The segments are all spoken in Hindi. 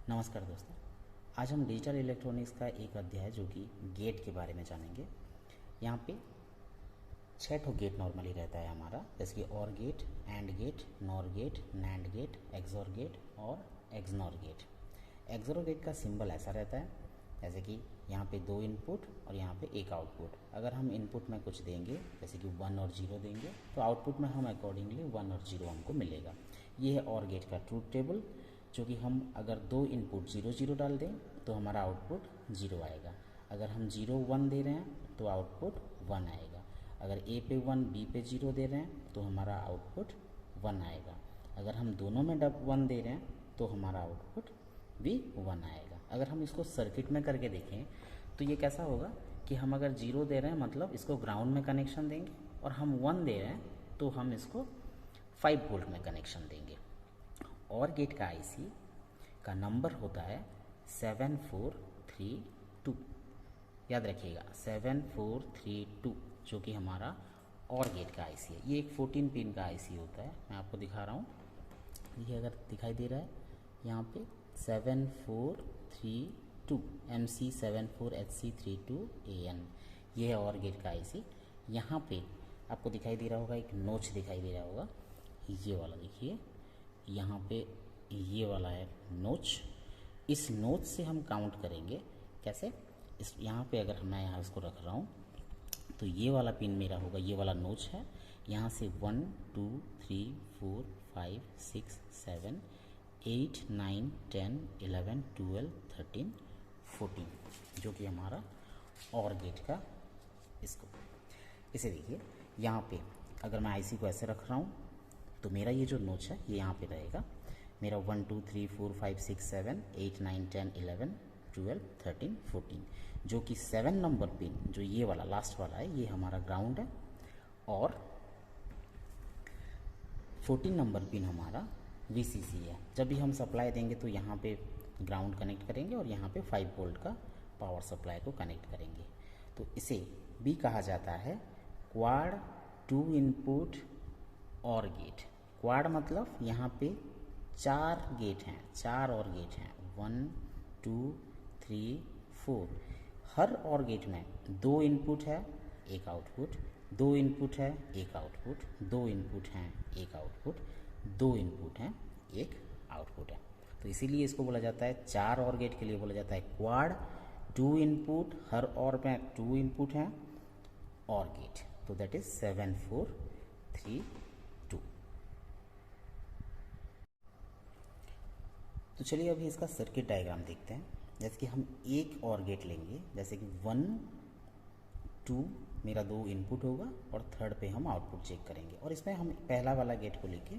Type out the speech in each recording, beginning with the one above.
नमस्कार दोस्तों। आज हम डिजिटल इलेक्ट्रॉनिक्स का एक अध्याय जो कि गेट के बारे में जानेंगे। यहाँ पे 6 ठो गेट नॉर्मली रहता है हमारा, जैसे कि OR gate, AND gate, NOR gate, NAND gate, XOR gate और एक्सनॉर गेट। एक्सॉर गेट का सिंबल ऐसा रहता है जैसे कि यहाँ पे 2 इनपुट और यहाँ पे एक आउटपुट। अगर हम इनपुट में कुछ देंगे जैसे कि 1 और 0 देंगे तो आउटपुट में हम अकॉर्डिंगली 1 और 0 हमको मिलेगा। ये है और गेट का ट्रूथ टेबल, जो कि हम अगर 2 इनपुट 0 0 डाल दें तो हमारा आउटपुट 0 आएगा। अगर हम 0 1 दे रहे हैं तो आउटपुट 1 आएगा। अगर ए पे 1 बी पे 0 दे रहे हैं तो हमारा आउटपुट 1 आएगा। अगर हम दोनों में 1 दे रहे हैं तो हमारा आउटपुट भी 1 आएगा। अगर हम इसको सर्किट में करके देखें तो ये कैसा होगा कि हम अगर 0 दे रहे हैं मतलब इसको ग्राउंड में कनेक्शन देंगे, और हम 1 दे रहे हैं तो हम इसको 5 वोल्ट में कनेक्शन देंगे। और गेट का आईसी का नंबर होता है 7432। याद रखिएगा 7432, जो कि हमारा और गेट का आईसी है। ये एक 14 पिन का आईसी होता है। मैं आपको दिखा रहा हूँ, ये अगर दिखाई दे रहा है यहाँ पे 7432 MC74HC32AN, ये है और गेट का आईसी। यहाँ पे आपको दिखाई दे रहा होगा, एक नोच दिखाई दे रहा होगा, ये वाला देखिए, यहाँ पे ये वाला है नोच। इस नोच से हम काउंट करेंगे कैसे, इस यहाँ पे अगर मैं यहाँ इसको रख रहा हूँ तो ये वाला पिन मेरा होगा, ये वाला नोच है। यहाँ से 1 2 3 4 5 6 7 8 9 10 11 12 13 14, जो कि हमारा और गेट का इसको। इसे देखिए यहाँ पे अगर मैं आईसी को ऐसे रख रहा हूँ तो मेरा ये जो नोच है ये यहाँ पे रहेगा। मेरा 1 2 3 4 5 6 7 8 9 10 11 12 13 14, जो कि 7 नंबर पिन जो ये वाला लास्ट वाला है ये हमारा ग्राउंड है, और 14 नंबर पिन हमारा VCC है। जब भी हम सप्लाई देंगे तो यहाँ पे ग्राउंड कनेक्ट करेंगे और यहाँ पे 5 वोल्ट का पावर सप्लाई को कनेक्ट करेंगे। तो इसे भी कहा जाता है क्वाड 2 इनपुट और गेट। क्वाड मतलब यहाँ पे 4 गेट हैं, 4 और गेट हैं, 1 2 3 4। हर और गेट में 2 इनपुट है एक आउटपुट, 2 इनपुट है एक आउटपुट, 2 इनपुट हैं एक आउटपुट, 2 इनपुट हैं एक आउटपुट है। तो इसीलिए इसको बोला जाता है, 4 और गेट के लिए बोला जाता है क्वाड 2 इनपुट, हर और में 2 इनपुट हैं और गेट। तो दैट इज 7432। तो चलिए अभी इसका सर्किट डायग्राम देखते हैं। जैसे कि हम एक और गेट लेंगे, जैसे कि 1 2 मेरा 2 इनपुट होगा और थर्ड पे हम आउटपुट चेक करेंगे, और इसमें हम पहला वाला गेट को लेके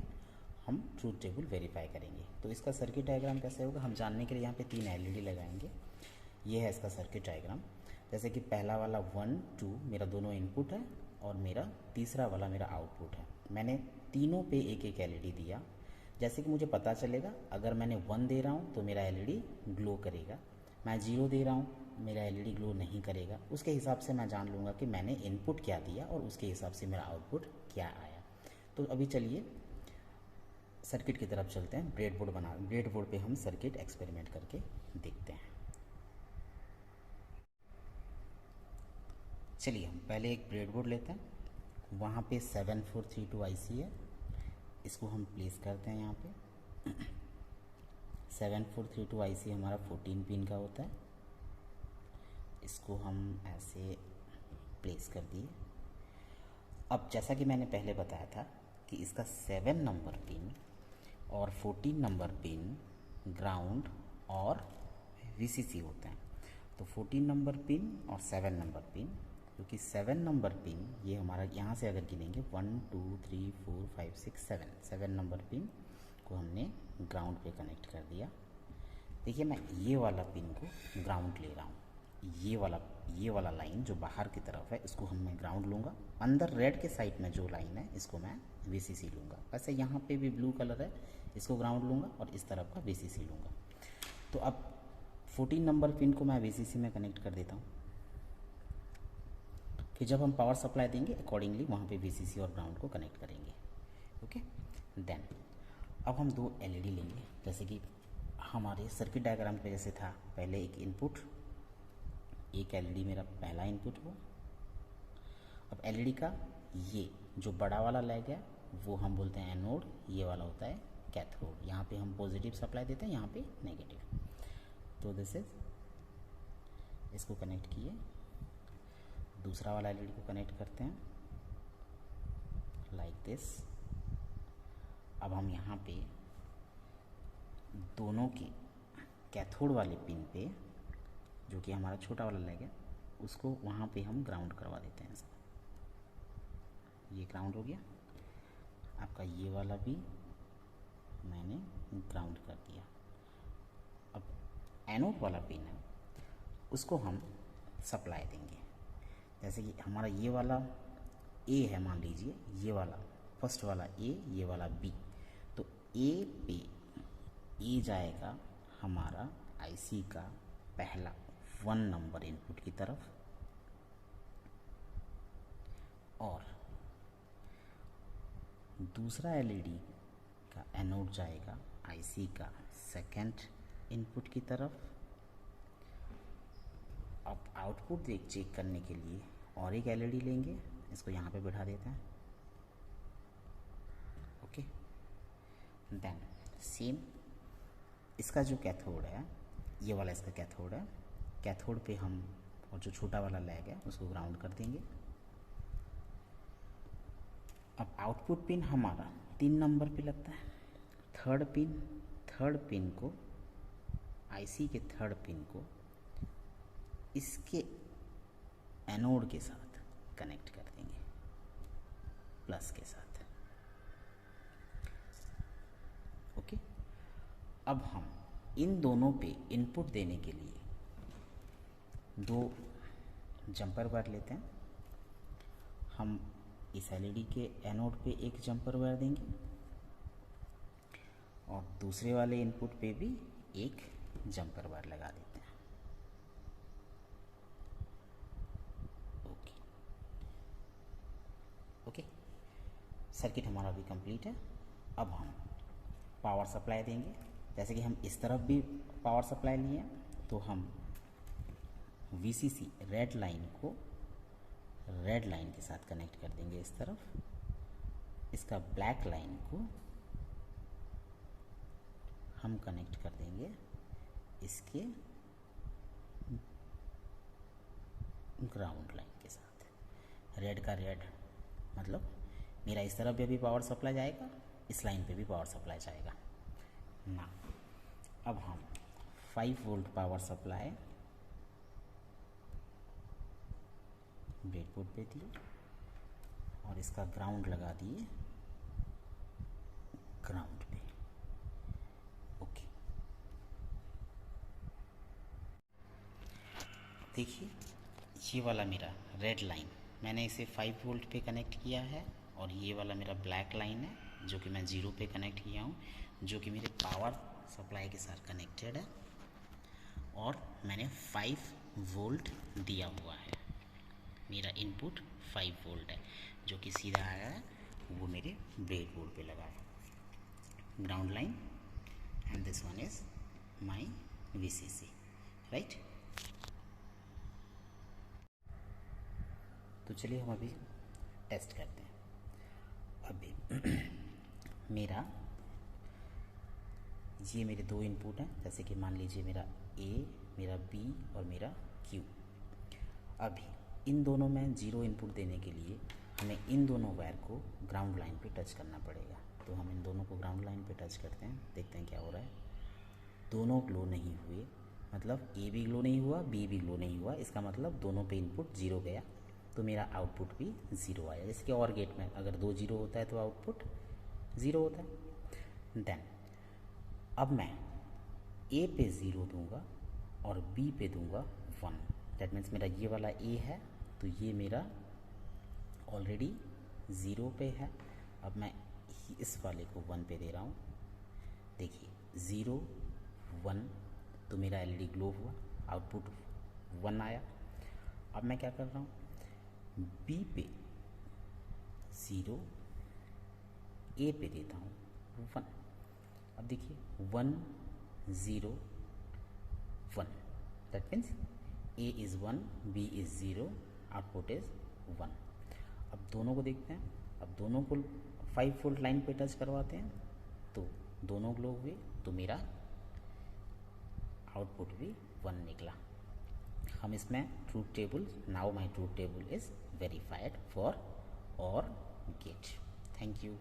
हम ट्रूथ टेबल वेरीफाई करेंगे। तो इसका सर्किट डायग्राम कैसे होगा हम जानने के लिए यहाँ पे 3 LED लगाएंगे। ये है इसका सर्किट डायग्राम। जैसे कि पहला वाला 1 2 मेरा दोनों इनपुट है और मेरा तीसरा वाला मेरा आउटपुट है। मैंने तीनों पे एक एक LED दिया। जैसे कि मुझे पता चलेगा अगर मैंने 1 दे रहा हूँ तो मेरा LED ग्लो करेगा, मैं 0 दे रहा हूँ मेरा LED ग्लो नहीं करेगा। उसके हिसाब से मैं जान लूँगा कि मैंने इनपुट क्या दिया और उसके हिसाब से मेरा आउटपुट क्या आया। तो अभी चलिए सर्किट की तरफ चलते हैं। ब्रेडबोर्ड पे हम सर्किट एक्सपेरिमेंट करके देखते हैं। चलिए हम पहले एक ब्रेडबोर्ड लेते हैं, वहाँ पे 7432 IC है, इसको हम प्लेस करते हैं यहाँ पे। 7432 IC हमारा 14 पिन का होता है, इसको हम ऐसे प्लेस कर दिए। अब जैसा कि मैंने पहले बताया था कि इसका 7 नंबर पिन और 14 नंबर पिन ग्राउंड और VCC होता है। तो 14 नंबर पिन और 7 नंबर पिन, क्योंकि 7 नंबर पिन ये हमारा यहाँ से अगर गिनेंगे 1 2 3 4 5 6 7 नंबर पिन को हमने ग्राउंड पे कनेक्ट कर दिया। देखिए मैं ये वाला पिन को ग्राउंड ले रहा हूँ, ये वाला लाइन जो बाहर की तरफ है इसको मैं ग्राउंड लूँगा। अंदर रेड के साइड में जो लाइन है इसको मैं VCC लूँगा। वैसे यहाँ पे भी ब्लू कलर है, इसको ग्राउंड लूँगा और इस तरफ का VCC लूँगा। तो अब 14 नंबर पिन को मैं VCC में कनेक्ट कर देता हूँ। फिर जब हम पावर सप्लाई देंगे अकॉर्डिंगली वहाँ पे VCC और ग्राउंड को कनेक्ट करेंगे। ओके, देन अब हम 2 LED लेंगे। जैसे कि हमारे सर्किट डायग्राम पे जैसे था, पहले एक इनपुट, एक एलईडी मेरा पहला इनपुट हुआ। अब एलईडी का ये जो बड़ा वाला लेग है वो हम बोलते हैं एनोड, ये वाला होता है कैथोड। यहाँ पे हम पॉजिटिव सप्लाई देते हैं, यहाँ पे नेगेटिव। तो दिस इज, इसको कनेक्ट किए, दूसरा वाला एलईडी को कनेक्ट करते हैं लाइक दिस। अब हम यहाँ पे दोनों के कैथोड वाले पिन पे, जो कि हमारा छोटा वाला लेग है, उसको वहाँ पे हम ग्राउंड करवा देते हैं। ये ग्राउंड हो गया। आपका ये वाला भी मैंने ग्राउंड कर दिया। अब एनोड वाला पिन है, उसको हम सप्लाई देंगे। जैसे कि हमारा ये वाला ए है, मान लीजिए ये वाला फर्स्ट वाला ए, ये वाला बी। तो ए पे ए जाएगा हमारा आईसी का पहला 1 नंबर इनपुट की तरफ, और दूसरा एलईडी का एनोड जाएगा आईसी का सेकंड इनपुट की तरफ। अब आउटपुट चेक करने के लिए और एक एलईडी लेंगे, इसको यहाँ पे बैठा देते हैं। ओके, देन सेम इसका जो कैथोड है, ये वाला इसका कैथोड है, कैथोड पे हम, और जो छोटा वाला लैग है उसको ग्राउंड कर देंगे। अब आउटपुट पिन हमारा 3 नंबर पे लगता है। थर्ड पिन को, आईसी के थर्ड पिन को इसके एनोड के साथ कनेक्ट कर देंगे, प्लस के साथ। ओके, अब हम इन दोनों पे इनपुट देने के लिए 2 जंपर वायर लेते हैं। हम इस एलईडी के एनोड पे एक जंपर वायर देंगे और दूसरे वाले इनपुट पे भी एक जंपर वायर लगा देते हैं। ओके ओके, सर्किट हमारा भी कंप्लीट है। अब हम पावर सप्लाई देंगे। जैसे कि हम इस तरफ भी पावर सप्लाई लिए हैं, तो हम वीसीसी रेड लाइन को रेड लाइन के साथ कनेक्ट कर देंगे इस तरफ। इसका ब्लैक लाइन को हम कनेक्ट कर देंगे इसके ग्राउंड लाइन के साथ। रेड का रेड मतलब मेरा इस तरफ भी अभी पावर सप्लाई जाएगा, इस लाइन पे भी पावर सप्लाई जाएगा ना। अब हम 5 वोल्ट पावर सप्लाई ब्रेडबोर्ड पे दिए और इसका ग्राउंड लगा दिए ग्राउंड पे। ओके, देखिए ये वाला मेरा रेड लाइन, मैंने इसे 5 वोल्ट पे कनेक्ट किया है, और ये वाला मेरा ब्लैक लाइन है जो कि मैं 0 पे कनेक्ट किया हूँ, जो कि मेरे पावर सप्लाई के साथ कनेक्टेड है, और मैंने 5 वोल्ट दिया हुआ है। मेरा इनपुट 5 वोल्ट है जो कि सीधा आया है, वो मेरे ब्रेडबोर्ड पे लगा है। Ground line and this one is my VCC, right. तो चलिए हम अभी टेस्ट करते हैं। अभी ये मेरे 2 इनपुट हैं, जैसे कि मान लीजिए मेरा A, मेरा B और मेरा Q। अभी इन दोनों में 0 इनपुट देने के लिए हमें इन दोनों वायर को ग्राउंड लाइन पे टच करना पड़ेगा। तो हम इन दोनों को ग्राउंड लाइन पे टच करते हैं, देखते हैं क्या हो रहा है। दोनों ग्लो नहीं हुए, मतलब A भी ग्लो नहीं हुआ, B भी ग्लो नहीं हुआ, इसका मतलब दोनों पे इनपुट 0 गया, तो मेरा आउटपुट भी 0 आया। जैसे कि और गेट में अगर 2 0 होता है तो आउटपुट 0 होता है। देन अब मैं A पे 0 दूंगा और B पे दूंगा 1। दैट मीन्स मेरा ये वाला A है, तो ये मेरा ऑलरेडी 0 पे है। अब मैं इस वाले को 1 पे दे रहा हूँ। देखिए 0 1, तो मेरा एलईडी ग्लो हुआ, आउटपुट 1 आया। अब मैं क्या कर रहा हूँ, B पे 0, A पे देता हूँ 1। अब देखिए 1 0 1, that means A is 1, B is 0, output is 1। अब दोनों को देखते हैं, अब दोनों को 5 वोल्ट लाइन पे टच करवाते हैं तो दोनों ग्लो हुए, तो मेरा आउटपुट भी 1 निकला। हम इसमें truth table, now my truth table is verified for OR gate. Thank you.